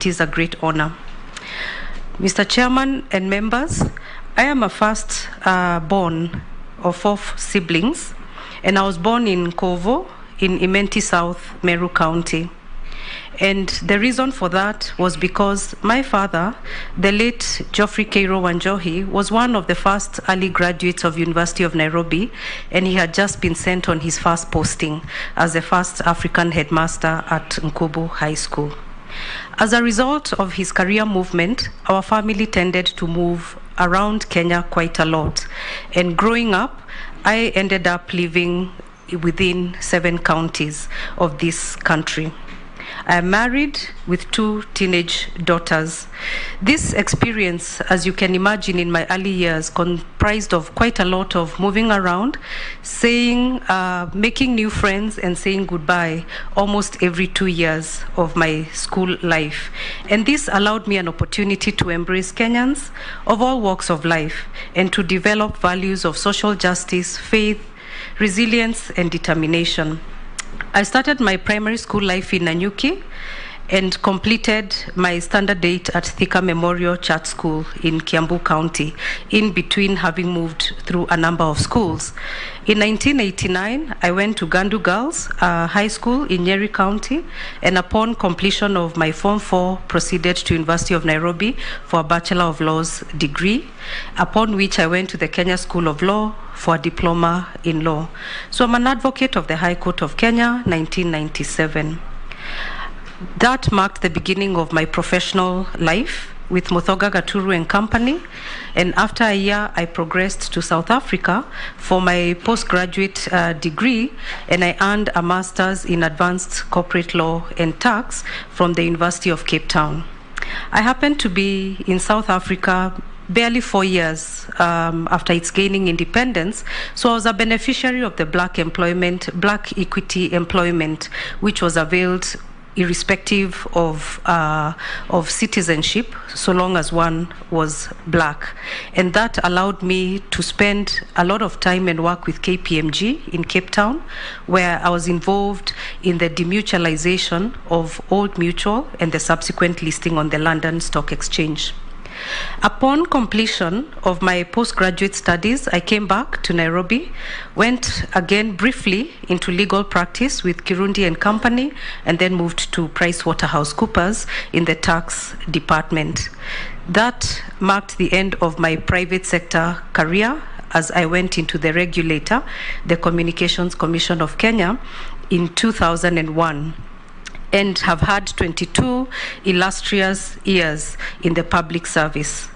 It is a great honor. Mr. Chairman and members, I am a first born of 4 siblings, and I was born in Kovo in Imenti South, Meru County. And the reason for that was because my father, the late Geoffrey Cairo Wanjahu, was one of the first early graduates of University of Nairobi, and he had just been sent on his first posting as the first African headmaster at Nkubu High School. As a result of his career movement, our family tended to move around Kenya quite a lot. And growing up, I ended up living within 7 counties of this country. I am married with 2 teenage daughters. This experience, as you can imagine, in my early years, comprised of quite a lot of moving around, making new friends and saying goodbye almost every 2 years of my school life. And this allowed me an opportunity to embrace Kenyans of all walks of life and to develop values of social justice, faith, resilience, and determination. I started my primary school life in Nanyuki and completed my standard 8 at Thika Memorial Church School in Kiambu County, in between having moved through a number of schools. In 1989, I went to Gandu Girls High School in Nyeri County, and upon completion of my Form 4, proceeded to University of Nairobi for a Bachelor of Laws degree, upon which I went to the Kenya School of Law for a diploma in law. So I'm an advocate of the High Court of Kenya, 1997. That marked the beginning of my professional life with Muthoga Gaturu and Company, and after a year I progressed to South Africa for my postgraduate degree, and I earned a master's in advanced corporate law and tax from the University of Cape Town. I happened to be in South Africa barely 4 years after its gaining independence, so I was a beneficiary of the Black Equity Employment, which was availed irrespective of citizenship, so long as one was Black. And that allowed me to spend a lot of time and work with KPMG in Cape Town, where I was involved in the demutualization of Old Mutual and the subsequent listing on the London Stock Exchange. Upon completion of my postgraduate studies, I came back to Nairobi, went again briefly into legal practice with Kirundi and Company, and then moved to PricewaterhouseCoopers in the tax department. That marked the end of my private sector career as I went into the regulator, the Communications Commission of Kenya, in 2001. And have had 22 illustrious years in the public service.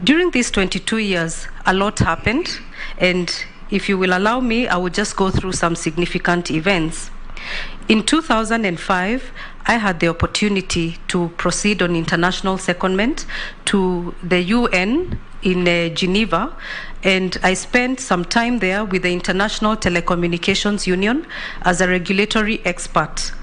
During these 22 years, a lot happened, and if you will allow me, I will just go through some significant events. In 2005, I had the opportunity to proceed on international secondment to the UN in Geneva, and I spent some time there with the International Telecommunications Union as a regulatory expert.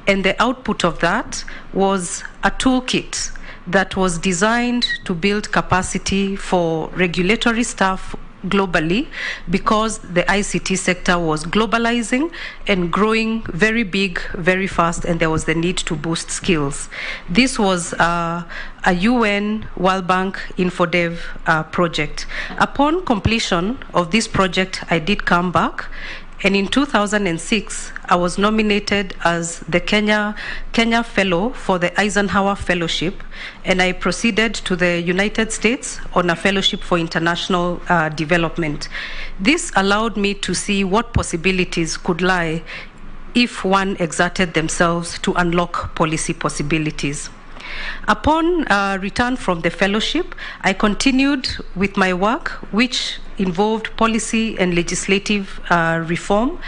And the output of that was a toolkit that was designed to build capacity for regulatory staff globally, because the ICT sector was globalizing and growing very big, very fast, and there was the need to boost skills. This was a UN World Bank InfoDev project. Upon completion of this project, I did come back. And in 2006, I was nominated as the Kenya Fellow for the Eisenhower Fellowship, and I proceeded to the United States on a fellowship for international development. This allowed me to see what possibilities could lie if one exerted themselves to unlock policy possibilities. Upon return from the fellowship, I continued with my work, which involved policy and legislative reform,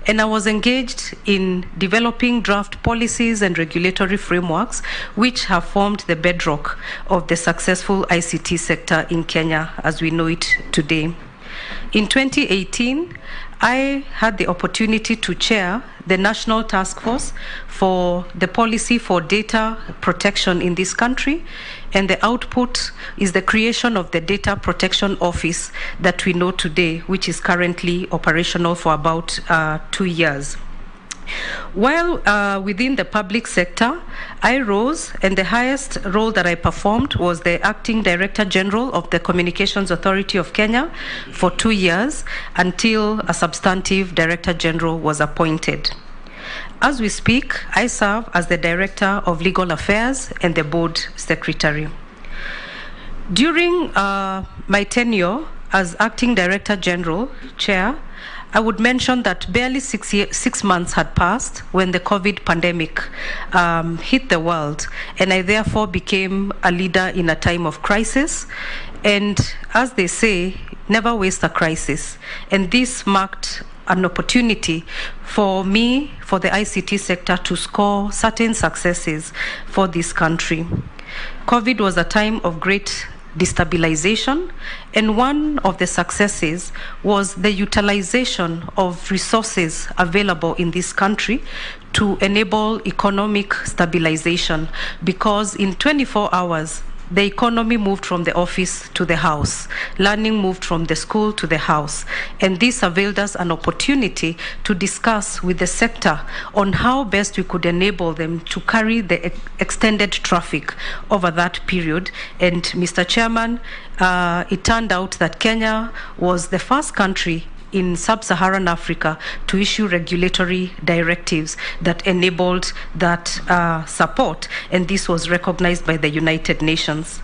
and I was engaged in developing draft policies and regulatory frameworks, which have formed the bedrock of the successful ICT sector in Kenya as we know it today. In 2018, I had the opportunity to chair the National Task Force for the policy for data protection in this country, and the output is the creation of the Data Protection Office that we know today, which is currently operational for about 2 years. While within the public sector, I rose, and the highest role that I performed was the Acting Director General of the Communications Authority of Kenya for 2 years until a substantive Director General was appointed. As we speak, I serve as the Director of Legal Affairs and the Board Secretary. During my tenure as Acting Director General, Chair, I would mention that barely 6 months had passed when the COVID pandemic hit the world, and I therefore became a leader in a time of crisis. And as they say, never waste a crisis. And this marked an opportunity for me, for the ICT sector, to score certain successes for this country. COVID was a time of great destabilization, and one of the successes was the utilization of resources available in this country to enable economic stabilization, because in 24 hours, the economy moved from the office to the house. Learning moved from the school to the house. And this availed us an opportunity to discuss with the sector on how best we could enable them to carry the extended traffic over that period. And Mr. Chairman, it turned out that Kenya was the first country in sub-Saharan Africa to issue regulatory directives that enabled that support, and this was recognized by the United Nations.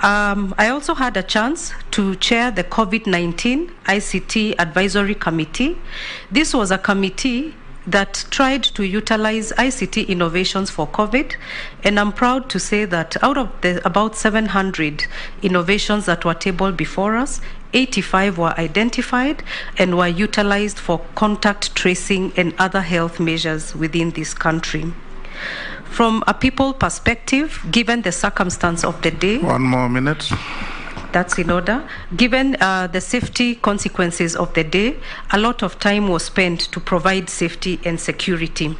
I also had a chance to chair the COVID-19 ICT Advisory Committee. This was a committee that tried to utilize ICT innovations for COVID, and I'm proud to say that out of the about 700 innovations that were tabled before us, 85 were identified and were utilized for contact tracing and other health measures within this country. From a people perspective, given the circumstance of the day— 1 more minute. That's in order. Given the safety consequences of the day, a lot of time was spent to provide safety and security.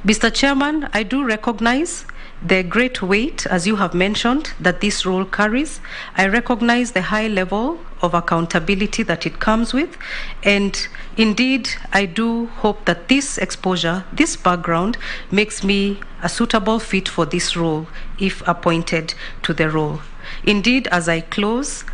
Mr. Chairman, I do recognize the great weight, as you have mentioned, that this role carries. I recognize the high level of accountability that it comes with. And indeed, I do hope that this exposure, this background, makes me a suitable fit for this role if appointed to the role. Indeed, as I close,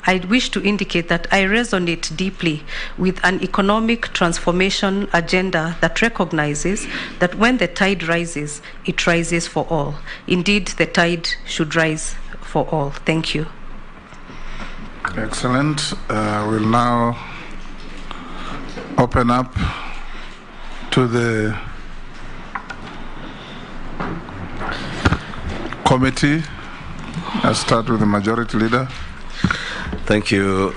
I wish to indicate that I resonate deeply with an economic transformation agenda that recognizes that when the tide rises, it rises for all. Indeed, the tide should rise for all. Thank you. Excellent. We'll now open up to the committee. I'll start with the Majority Leader. Thank you.